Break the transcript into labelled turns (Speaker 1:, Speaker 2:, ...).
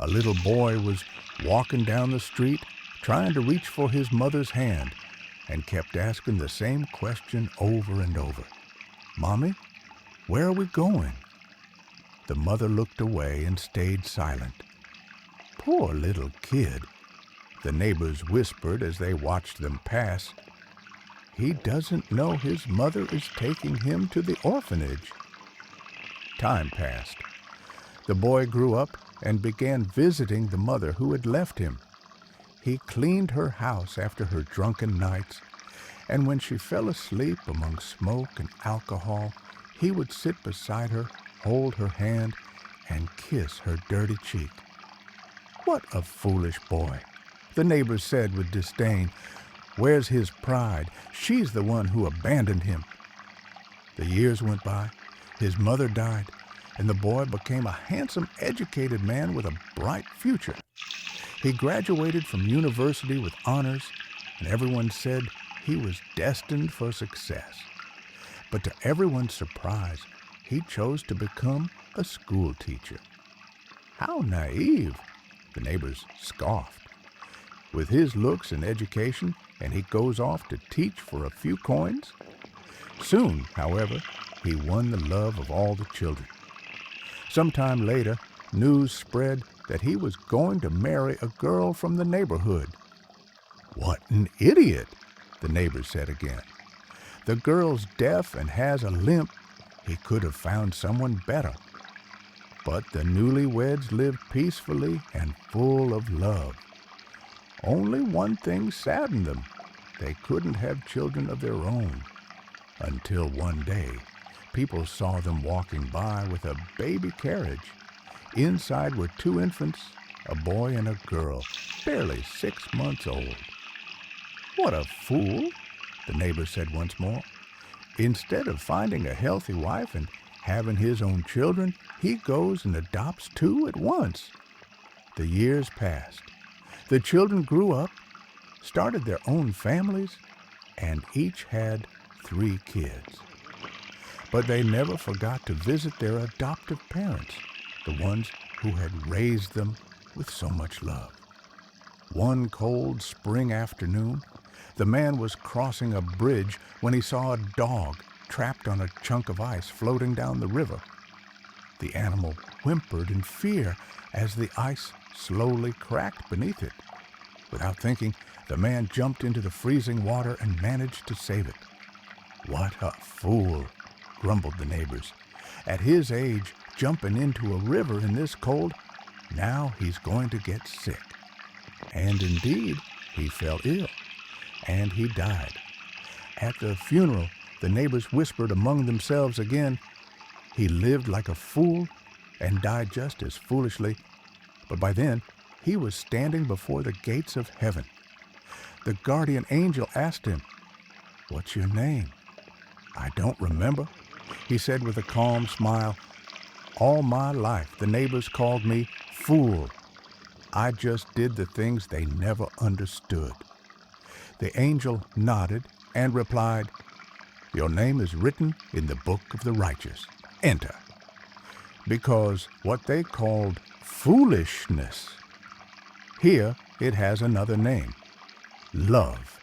Speaker 1: A little boy was walking down the street trying to reach for his mother's hand and kept asking the same question over and over. "Mommy, where are we going?" The mother looked away and stayed silent. "Poor little kid," the neighbors whispered as they watched them pass. "He doesn't know his mother is taking him to the orphanage." Time passed. The boy grew up and began visiting the mother who had left him. He cleaned her house after her drunken nights, and when she fell asleep among smoke and alcohol, he would sit beside her, hold her hand, and kiss her dirty cheek. "What a foolish boy," the neighbors said with disdain. "Where's his pride? She's the one who abandoned him." The years went by, his mother died, and the boy became a handsome, educated man with a bright future. He graduated from university with honors, and everyone said he was destined for success. But to everyone's surprise, he chose to become a school teacher. "How naive," the neighbors scoffed. "With his looks and education, and he goes off to teach for a few coins?" Soon, however, he won the love of all the children. Sometime later, news spread that he was going to marry a girl from the neighborhood. "What an idiot," the neighbors said again. "The girl's deaf and has a limp. He could have found someone better." But the newlyweds lived peacefully and full of love. Only one thing saddened them. They couldn't have children of their own. Until one day, people saw them walking by with a baby carriage. Inside were two infants, a boy and a girl, barely 6 months old. "What a fool," the neighbor said once more. "Instead of finding a healthy wife and having his own children, he goes and adopts two at once." The years passed. The children grew up, started their own families, and each had 3 kids. But they never forgot to visit their adoptive parents, the ones who had raised them with so much love. One cold spring afternoon, the man was crossing a bridge when he saw a dog trapped on a chunk of ice floating down the river. The animal whimpered in fear as the ice slowly cracked beneath it. Without thinking, the man jumped into the freezing water and managed to save it. "What a fool," grumbled the neighbors. "At his age, jumping into a river in this cold, now he's going to get sick." And indeed, he fell ill, and he died. At the funeral, the neighbors whispered among themselves again, "He lived like a fool and died just as foolishly," but by then he was standing before the gates of heaven. The guardian angel asked him, "What's your name?" "I don't remember," he said with a calm smile. "All my life the neighbors called me fool. I just did the things they never understood." The angel nodded and replied, "Your name is written in the book of the righteous. Enter." Because what they called foolishness, here it has another name: love.